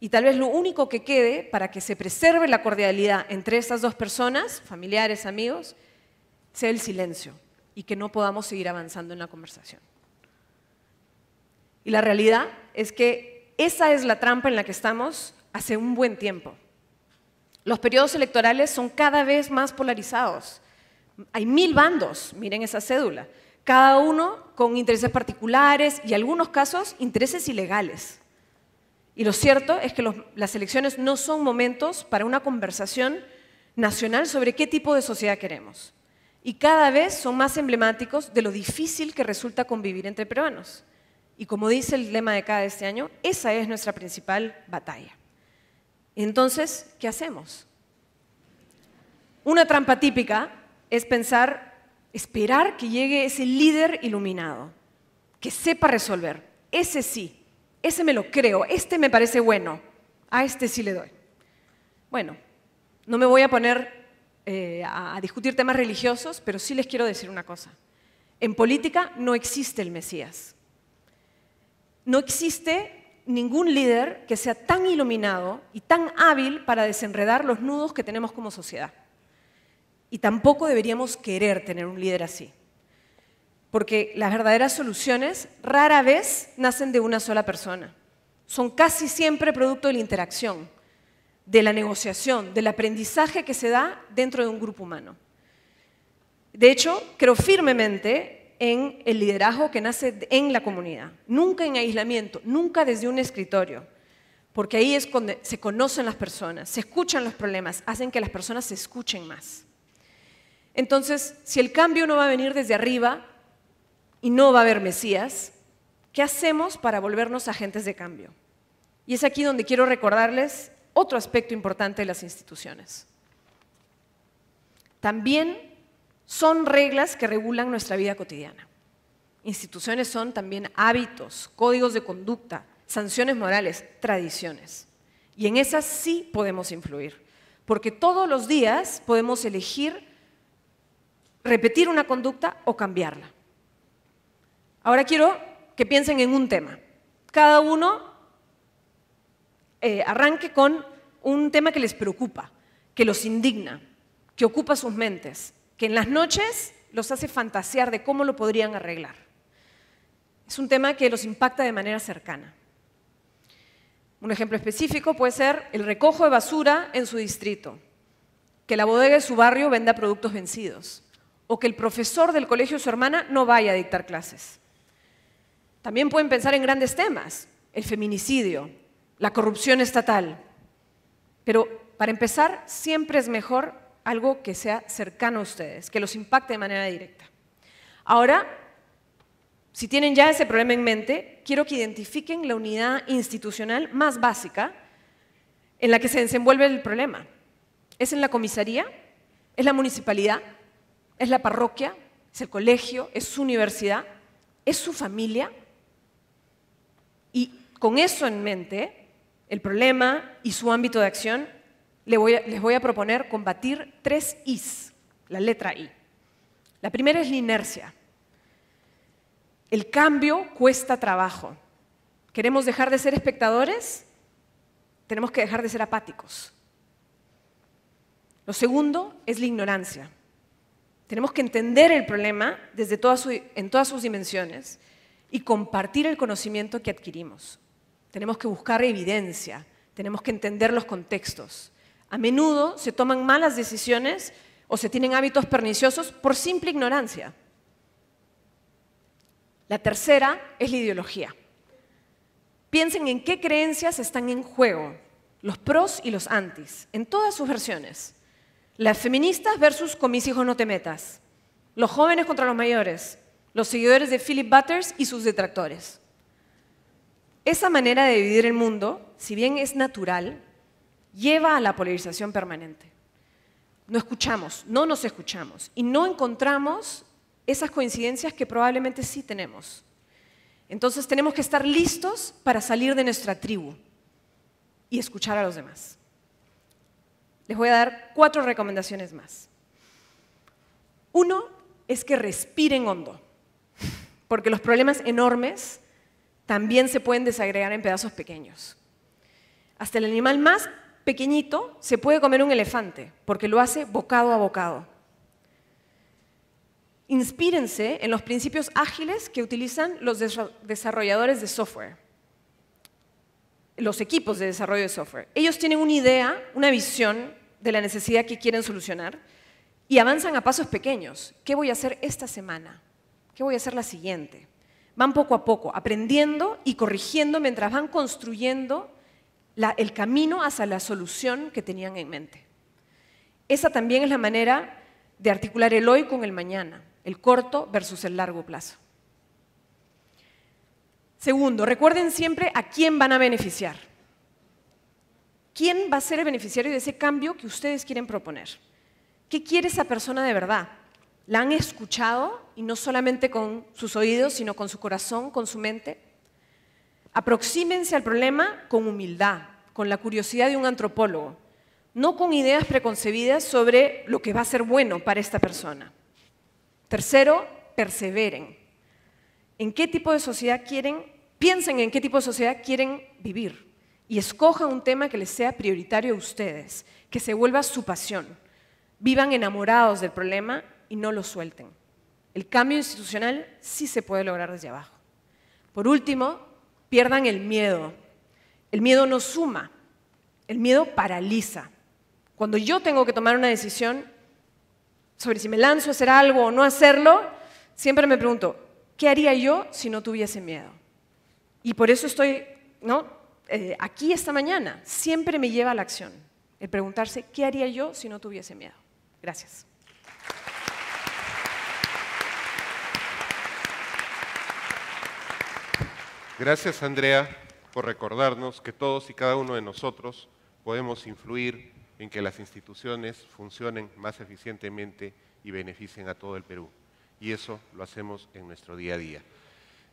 Y tal vez lo único que quede para que se preserve la cordialidad entre estas dos personas, familiares, amigos, sea el silencio y que no podamos seguir avanzando en la conversación. Y la realidad es que esa es la trampa en la que estamos hace un buen tiempo. Los periodos electorales son cada vez más polarizados. Hay 1000 bandos, miren esa cédula, cada uno con intereses particulares y en algunos casos intereses ilegales. Y lo cierto es que las elecciones no son momentos para una conversación nacional sobre qué tipo de sociedad queremos. Y cada vez son más emblemáticos de lo difícil que resulta convivir entre peruanos. Y como dice el lema de CADE este año, esa es nuestra principal batalla. Entonces, ¿qué hacemos? Una trampa típica es esperar que llegue ese líder iluminado, que sepa resolver. Ese sí, ese me lo creo, este me parece bueno, a este sí le doy. Bueno, no me voy a poner a discutir temas religiosos, pero sí les quiero decir una cosa. En política no existe el Mesías. No existe ningún líder que sea tan iluminado y tan hábil para desenredar los nudos que tenemos como sociedad. Y tampoco deberíamos querer tener un líder así. Porque las verdaderas soluciones rara vez nacen de una sola persona. Son casi siempre producto de la interacción, de la negociación, del aprendizaje que se da dentro de un grupo humano. De hecho, creo firmemente en el liderazgo que nace en la comunidad, nunca en aislamiento, nunca desde un escritorio, porque ahí es donde se conocen las personas, se escuchan los problemas, hacen que las personas se escuchen más. Entonces, si el cambio no va a venir desde arriba y no va a haber Mesías, ¿qué hacemos para volvernos agentes de cambio? Y es aquí donde quiero recordarles otro aspecto importante de las instituciones. También son reglas que regulan nuestra vida cotidiana. Instituciones son también hábitos, códigos de conducta, sanciones morales, tradiciones. Y en esas sí podemos influir, porque todos los días podemos elegir repetir una conducta o cambiarla. Ahora quiero que piensen en un tema. Cada uno arranque con un tema que les preocupa, que los indigna, que ocupa sus mentes, que en las noches los hace fantasear de cómo lo podrían arreglar. Es un tema que los impacta de manera cercana. Un ejemplo específico puede ser el recojo de basura en su distrito, que la bodega de su barrio venda productos vencidos, o que el profesor del colegio de su hermana no vaya a dictar clases. También pueden pensar en grandes temas, el feminicidio, la corrupción estatal. Pero para empezar, siempre es mejor algo que sea cercano a ustedes, que los impacte de manera directa. Ahora, si tienen ya ese problema en mente, quiero que identifiquen la unidad institucional más básica en la que se desenvuelve el problema. ¿Es en la comisaría? ¿Es la municipalidad? ¿Es la parroquia? ¿Es el colegio? ¿Es su universidad? ¿Es su familia? Y con eso en mente, el problema y su ámbito de acción, les voy a proponer combatir 3 Is, la letra I. La primera es la inercia. El cambio cuesta trabajo. ¿Queremos dejar de ser espectadores? Tenemos que dejar de ser apáticos. Lo segundo es la ignorancia. Tenemos que entender el problema en todas sus dimensiones y compartir el conocimiento que adquirimos. Tenemos que buscar evidencia, tenemos que entender los contextos. A menudo se toman malas decisiones o se tienen hábitos perniciosos por simple ignorancia. La tercera es la ideología. Piensen en qué creencias están en juego, los pros y los antis, en todas sus versiones. Las feministas versus con mis hijos no te metas, los jóvenes contra los mayores, los seguidores de Philip Butters y sus detractores. Esa manera de dividir el mundo, si bien es natural, lleva a la polarización permanente. No escuchamos, no nos escuchamos y no encontramos esas coincidencias que probablemente sí tenemos. Entonces tenemos que estar listos para salir de nuestra tribu y escuchar a los demás. Les voy a dar 4 recomendaciones más. 1 es que respiren hondo, porque los problemas enormes también se pueden desagregar en pedazos pequeños. Hasta el animal más pequeñito se puede comer un elefante, porque lo hace bocado a bocado. Inspírense en los principios ágiles que utilizan los desarrolladores de software, los equipos de desarrollo de software. Ellos tienen una idea, una visión de la necesidad que quieren solucionar y avanzan a pasos pequeños. ¿Qué voy a hacer esta semana? ¿Qué voy a hacer la siguiente? Van poco a poco, aprendiendo y corrigiendo mientras van construyendo el camino hacia la solución que tenían en mente. Esa también es la manera de articular el hoy con el mañana, el corto versus el largo plazo. Segundo, recuerden siempre a quién van a beneficiar. ¿Quién va a ser el beneficiario de ese cambio que ustedes quieren proponer? ¿Qué quiere esa persona de verdad? ¿La han escuchado y no solamente con sus oídos, sino con su corazón, con su mente? Aproxímense al problema con humildad, con la curiosidad de un antropólogo, no con ideas preconcebidas sobre lo que va a ser bueno para esta persona. Tercero, perseveren. ¿En qué tipo de sociedad quieren? Piensen en qué tipo de sociedad quieren vivir y escojan un tema que les sea prioritario a ustedes, que se vuelva su pasión. Vivan enamorados del problema y no lo suelten. El cambio institucional sí se puede lograr desde abajo. Por último, pierdan el miedo. El miedo no suma, el miedo paraliza. Cuando yo tengo que tomar una decisión sobre si me lanzo a hacer algo o no hacerlo, siempre me pregunto, ¿qué haría yo si no tuviese miedo? Y por eso estoy aquí esta mañana. Siempre me lleva a la acción, el preguntarse, ¿qué haría yo si no tuviese miedo? Gracias. Gracias, Andrea, por recordarnos que todos y cada uno de nosotros podemos influir en que las instituciones funcionen más eficientemente y beneficien a todo el Perú. Y eso lo hacemos en nuestro día a día.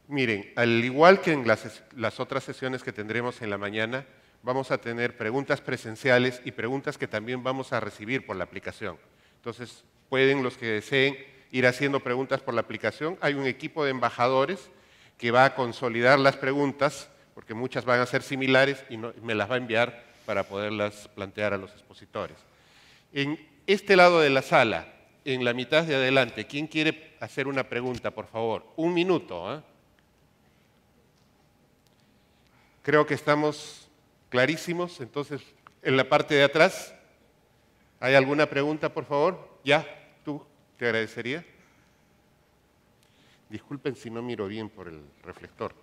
Miren, al igual que en las otras sesiones que tendremos en la mañana, vamos a tener preguntas presenciales y preguntas que también vamos a recibir por la aplicación. Entonces, pueden los que deseen ir haciendo preguntas por la aplicación. Hay un equipo de embajadores que va a consolidar las preguntas, porque muchas van a ser similares y me las va a enviar para poderlas plantear a los expositores. En este lado de la sala, en la mitad de adelante, ¿quién quiere hacer una pregunta, por favor? 1 minuto, ¿eh? Creo que estamos clarísimos, entonces, en la parte de atrás, ¿hay alguna pregunta, por favor? Ya, tú, te agradecería. Disculpen si no miro bien por el reflector.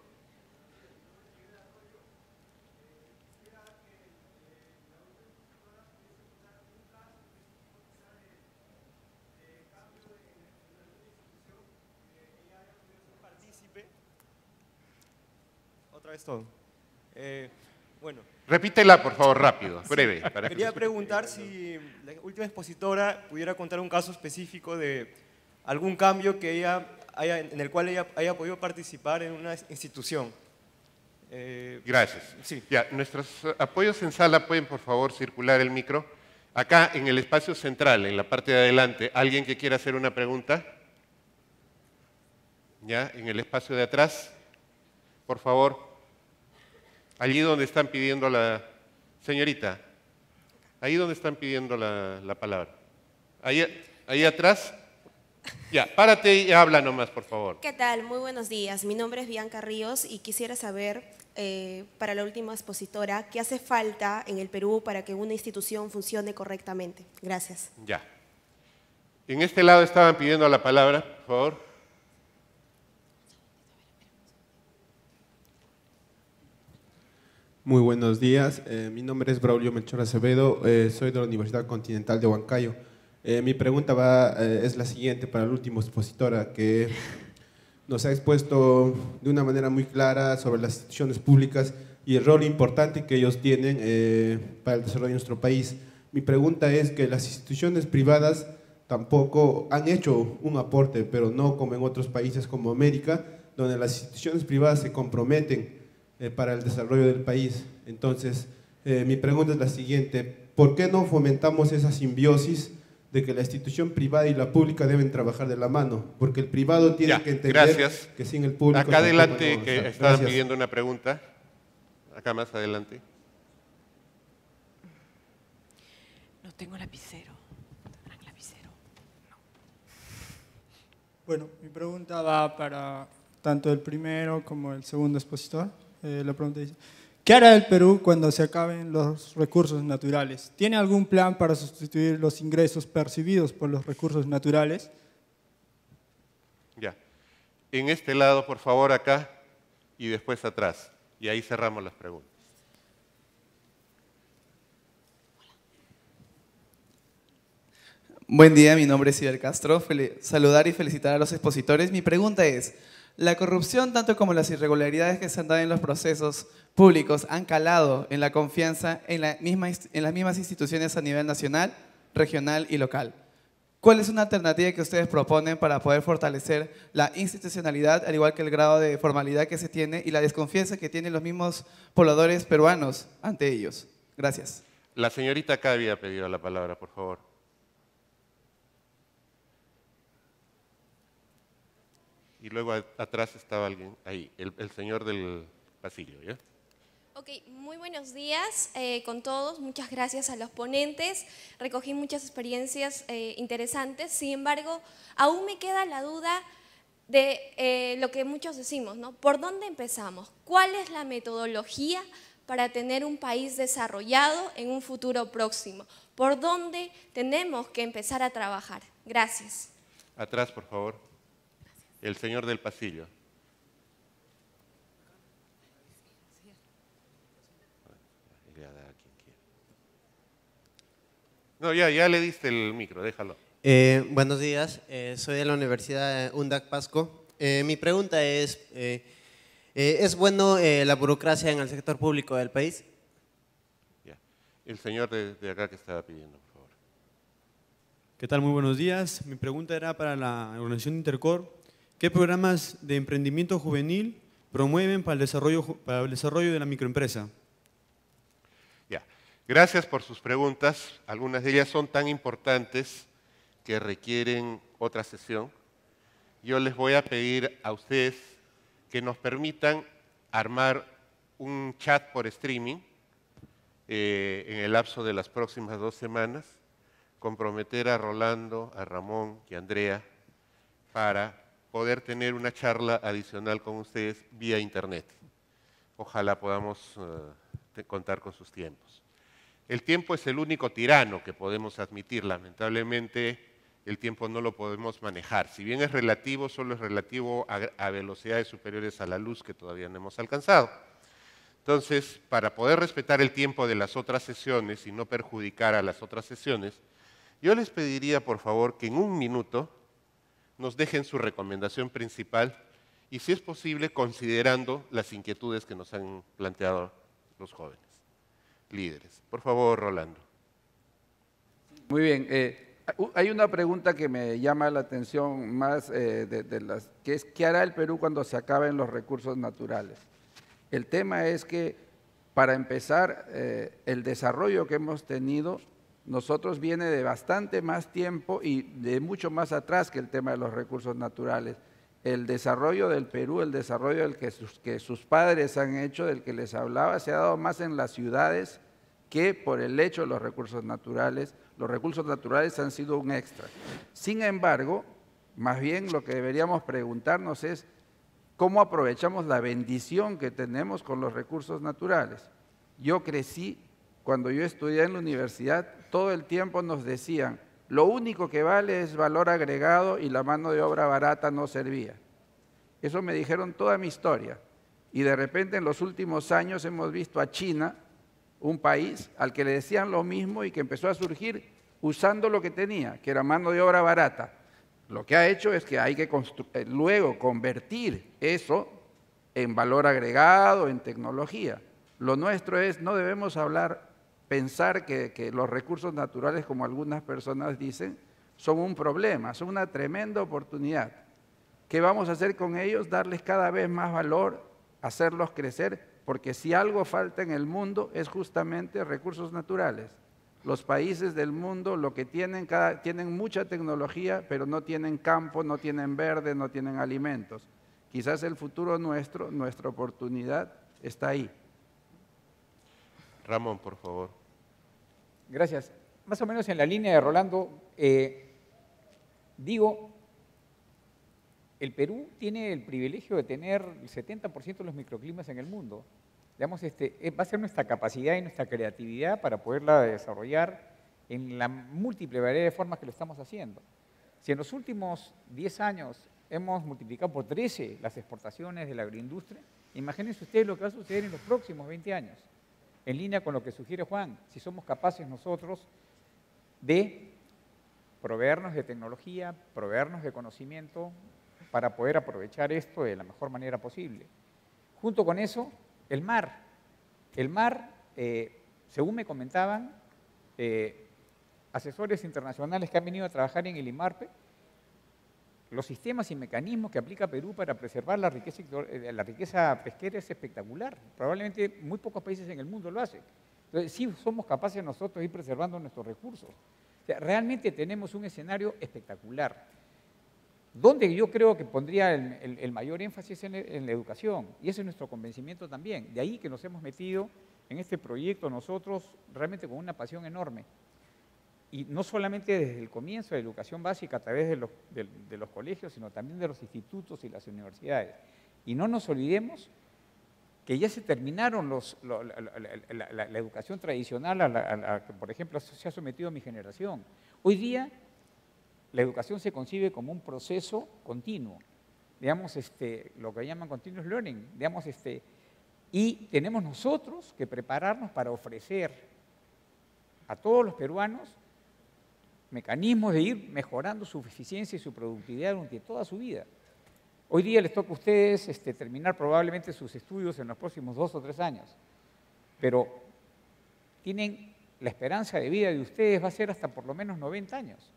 Otra vez todo. Bueno. Repítela, por favor, rápido, breve. Sí, quería preguntar si la última expositora pudiera contar un caso específico de algún cambio que en el cual ella haya podido participar en una institución. Gracias. Sí. Ya, nuestros apoyos en sala pueden, por favor, circular el micro. Acá, en el espacio central, en la parte de adelante, ¿alguien que quiera hacer una pregunta? Ya, en el espacio de atrás, por favor. Allí donde están pidiendo la... Señorita, ahí donde están pidiendo la palabra. Ahí atrás. Ya, párate y habla nomás, por favor. ¿Qué tal? Muy buenos días. Mi nombre es Bianca Ríos y quisiera saber, para la última expositora, ¿qué hace falta en el Perú para que una institución funcione correctamente? Gracias. Ya. En este lado estaban pidiendo la palabra, por favor. Muy buenos días, mi nombre es Braulio Melchor Acevedo, soy de la Universidad Continental de Huancayo. Mi pregunta es la siguiente para la última expositora, que nos ha expuesto de una manera muy clara sobre las instituciones públicas y el rol importante que ellos tienen para el desarrollo de nuestro país. Mi pregunta es que las instituciones privadas tampoco han hecho un aporte, pero no como en otros países como América, donde las instituciones privadas se comprometen para el desarrollo del país. Entonces, mi pregunta es la siguiente: ¿por qué no fomentamos esa simbiosis de que la institución privada y la pública deben trabajar de la mano? Porque el privado tiene que entender que sin el público... Acá adelante, que estaban pidiendo una pregunta. Acá más adelante. tengo lapicero. ¿Tendrán lapicero? No. Bueno, mi pregunta va para tanto el primero como el segundo expositor. La pregunta dice, ¿qué hará el Perú cuando se acaben los recursos naturales? ¿Tiene algún plan para sustituir los ingresos percibidos por los recursos naturales? Ya. En este lado, por favor, acá, y después atrás. Y ahí cerramos las preguntas. Buen día, mi nombre es Iber Castro. Saludar y felicitar a los expositores. Mi pregunta es, ¿la corrupción, tanto como las irregularidades que se han dado en los procesos públicos, han calado en la confianza en las mismas instituciones a nivel nacional, regional y local? ¿Cuál es una alternativa que ustedes proponen para poder fortalecer la institucionalidad, al igual que el grado de formalidad que se tiene y la desconfianza que tienen los mismos pobladores peruanos ante ellos? Gracias. La señorita acá había pedido la palabra, por favor. Y luego atrás estaba alguien ahí, el señor del pasillo, ¿ya? Ok, muy buenos días con todos. Muchas gracias a los ponentes. Recogí muchas experiencias interesantes. Sin embargo, aún me queda la duda de lo que muchos decimos, ¿no? ¿Por dónde empezamos? ¿Cuál es la metodología para tener un país desarrollado en un futuro próximo? ¿Por dónde tenemos que empezar a trabajar? Gracias. Atrás, por favor. El señor del pasillo. No, ya le diste el micro, déjalo. Buenos días, soy de la Universidad UNDAC Pasco. Mi pregunta ¿es bueno la burocracia en el sector público del país? Ya. El señor de acá que estaba pidiendo, por favor. ¿Qué tal? Muy buenos días. Mi pregunta era para la organización Intercor. ¿Qué programas de emprendimiento juvenil promueven para el desarrollo de la microempresa? Ya. Gracias por sus preguntas. Algunas de ellas son tan importantes que requieren otra sesión. Yo les voy a pedir a ustedes que nos permitan armar un chat por streaming en el lapso de las próximas 2 semanas, comprometer a Rolando, a Ramón y a Andrea para poder tener una charla adicional con ustedes vía internet. Ojalá podamos contar con sus tiempos. El tiempo es el único tirano que podemos admitir. Lamentablemente, el tiempo no lo podemos manejar. Si bien es relativo, solo es relativo a velocidades superiores a la luz que todavía no hemos alcanzado. Entonces, para poder respetar el tiempo de las otras sesiones y no perjudicar a las otras sesiones, yo les pediría, por favor, que en 1 minuto nos dejen su recomendación principal y, si es posible, considerando las inquietudes que nos han planteado los jóvenes líderes. Por favor, Rolando. Muy bien. Hay una pregunta que me llama la atención más que es ¿qué hará el Perú cuando se acaben los recursos naturales? El tema es que, para empezar, el desarrollo que hemos tenido nosotros viene de bastante más tiempo y de mucho más atrás que el tema de los recursos naturales. El desarrollo del Perú, el desarrollo del que sus padres han hecho, del que les hablaba, se ha dado más en las ciudades que por el hecho de los recursos naturales. Los recursos naturales han sido un extra. Sin embargo, más bien lo que deberíamos preguntarnos es cómo aprovechamos la bendición que tenemos con los recursos naturales. Yo crecí, cuando yo estudié en la universidad, todo el tiempo nos decían, lo único que vale es valor agregado y la mano de obra barata no servía. Eso me dijeron toda mi historia. Y de repente en los últimos años hemos visto a China, un país al que le decían lo mismo y que empezó a surgir usando lo que tenía, que era mano de obra barata. Lo que ha hecho es que hay que luego convertir eso en valor agregado, en tecnología. Lo nuestro es, no debemos pensar que los recursos naturales, como algunas personas dicen, son un problema, son una tremenda oportunidad. ¿Qué vamos a hacer con ellos? Darles cada vez más valor, hacerlos crecer, porque si algo falta en el mundo es justamente recursos naturales. Los países del mundo lo que tienen mucha tecnología, pero no tienen campo, no tienen verde, no tienen alimentos. Quizás el futuro nuestra oportunidad está ahí. Ramón, por favor. Gracias. más o menos en la línea de Rolando, digo, el Perú tiene el privilegio de tener el 70% de los microclimas en el mundo. Digamos, va a ser nuestra capacidad y nuestra creatividad para poderla desarrollar en la múltiple variedad de formas que lo estamos haciendo. Si en los últimos 10 años hemos multiplicado por 13 las exportaciones de la agroindustria, imagínense ustedes lo que va a suceder en los próximos 20 años, en línea con lo que sugiere Juan, si somos capaces nosotros de proveernos de tecnología, proveernos de conocimiento para poder aprovechar esto de la mejor manera posible. Junto con eso, el mar. El mar, según me comentaban, asesores internacionales que han venido a trabajar en el IMARPE, los sistemas y mecanismos que aplica Perú para preservar la riqueza pesquera es espectacular. Probablemente muy pocos países en el mundo lo hacen. Entonces, sí somos capaces nosotros de ir preservando nuestros recursos. O sea, realmente tenemos un escenario espectacular. Donde yo creo que pondría el mayor énfasis en la educación, y ese es nuestro convencimiento también. De ahí que nos hemos metido en este proyecto nosotros realmente con una pasión enorme. Y no solamente desde el comienzo de la educación básica a través de los colegios, sino también de los institutos y las universidades. Y no nos olvidemos que ya se terminaron la educación tradicional a la que, por ejemplo, se ha sometido mi generación. Hoy día, la educación se concibe como un proceso continuo, digamos, lo que llaman continuous learning, digamos, y tenemos nosotros que prepararnos para ofrecer a todos los peruanos mecanismos de ir mejorando su eficiencia y su productividad durante toda su vida. Hoy día les toca a ustedes terminar probablemente sus estudios en los próximos 2 o 3 años, pero tienen la esperanza de vida de ustedes va a ser hasta por lo menos 90 años.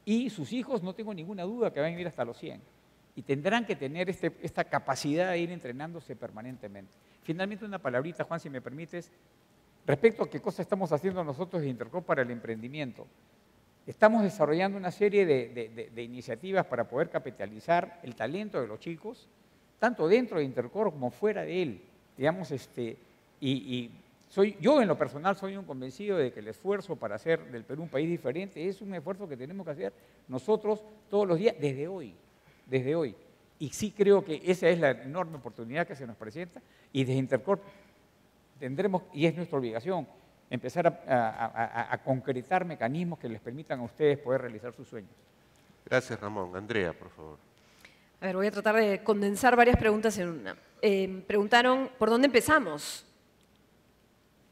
Y sus hijos, no tengo ninguna duda, que van a vivir hasta los 100. Y tendrán que tener esta capacidad de ir entrenándose permanentemente. Finalmente, una palabrita, Juan, si me permites, respecto a qué cosa estamos haciendo nosotros de Intercorp para el emprendimiento. Estamos desarrollando una serie de iniciativas para poder capitalizar el talento de los chicos, tanto dentro de Intercorp como fuera de él. Digamos, yo en lo personal soy un convencido de que el esfuerzo para hacer del Perú un país diferente es un esfuerzo que tenemos que hacer nosotros todos los días desde hoy. Y sí creo que esa es la enorme oportunidad que se nos presenta y desde Intercorp tendremos, y es nuestra obligación, empezar a concretar mecanismos que les permitan a ustedes poder realizar sus sueños. Gracias, Ramón. Andrea, por favor. A ver, voy a tratar de condensar varias preguntas en una. Preguntaron, ¿por dónde empezamos?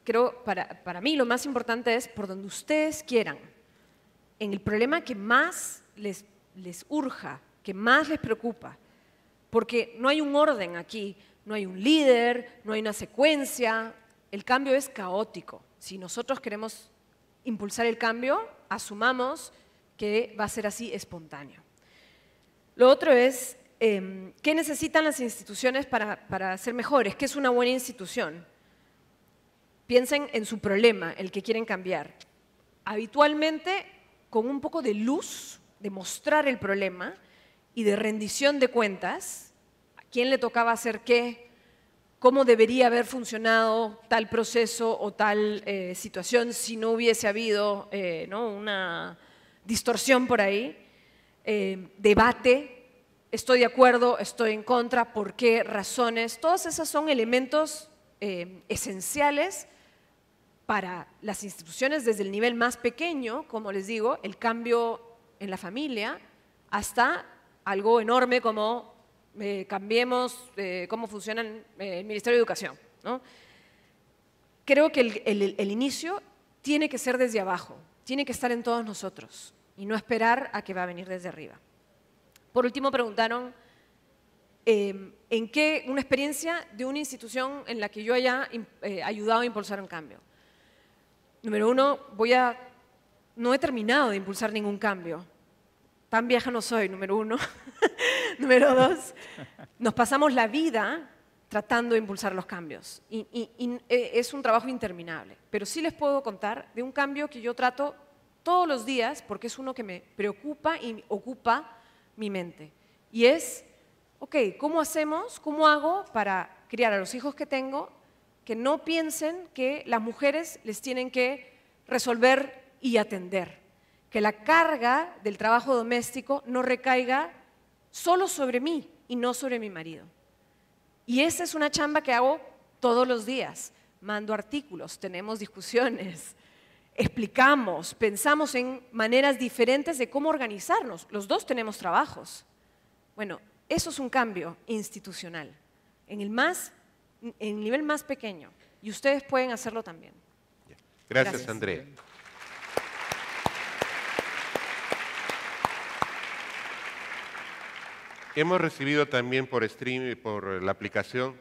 Creo, para mí lo más importante es por donde ustedes quieran, en el problema que más les urja, que más les preocupa, porque no hay un orden aquí, no hay un líder, no hay una secuencia, el cambio es caótico. Si nosotros queremos impulsar el cambio, asumamos que va a ser así espontáneo. Lo otro es, ¿qué necesitan las instituciones para ser mejores? ¿Qué es una buena institución? Piensen en su problema, el que quieren cambiar. Habitualmente, con un poco de luz, de mostrar el problema y de rendición de cuentas, a quién le tocaba hacer qué, cómo debería haber funcionado tal proceso o tal situación si no hubiese habido una distorsión por ahí, debate, estoy de acuerdo, estoy en contra, por qué, razones, todos esos son elementos esenciales para las instituciones desde el nivel más pequeño, como les digo, el cambio en la familia, hasta algo enorme como cambiemos cómo funciona el Ministerio de Educación, ¿no? Creo que el inicio tiene que ser desde abajo, tiene que estar en todos nosotros y no esperar a que va a venir desde arriba. Por último, preguntaron en qué una experiencia de una institución en la que yo haya ayudado a impulsar un cambio. Número uno, no he terminado de impulsar ningún cambio. Tan vieja no soy, número uno. Número dos, nos pasamos la vida tratando de impulsar los cambios. Y es un trabajo interminable. Pero sí les puedo contar de un cambio que yo trato todos los días porque es uno que me preocupa y ocupa mi mente. Y es, ok, ¿cómo hago para criar a los hijos que tengo que no piensen que las mujeres les tienen que resolver y atender. Que la carga del trabajo doméstico no recaiga solo sobre mí y no sobre mi marido. Y esa es una chamba que hago todos los días. Mando artículos, tenemos discusiones, explicamos, pensamos en maneras diferentes de cómo organizarnos. Los dos tenemos trabajos. Bueno, eso es un cambio institucional, en el nivel más pequeño. Y ustedes pueden hacerlo también. Gracias, Andrea. Hemos recibido también por stream y por la aplicación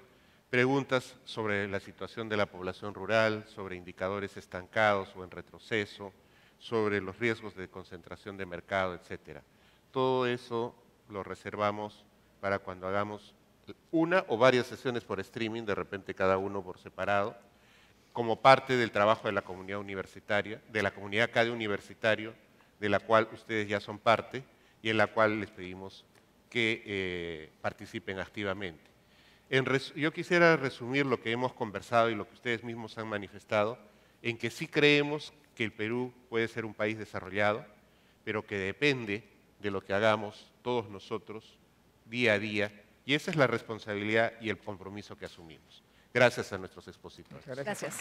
preguntas sobre la situación de la población rural, sobre indicadores estancados o en retroceso, sobre los riesgos de concentración de mercado, etc. Todo eso lo reservamos para cuando hagamos una o varias sesiones por streaming, de repente cada uno por separado, como parte del trabajo de la comunidad universitaria, de la comunidad CADE universitario, de la cual ustedes ya son parte y en la cual les pedimos que participen activamente. Yo quisiera resumir lo que hemos conversado y lo que ustedes mismos han manifestado, en que sí creemos que el Perú puede ser un país desarrollado, pero que depende de lo que hagamos todos nosotros día a día, y esa es la responsabilidad y el compromiso que asumimos. Gracias a nuestros expositores. Gracias.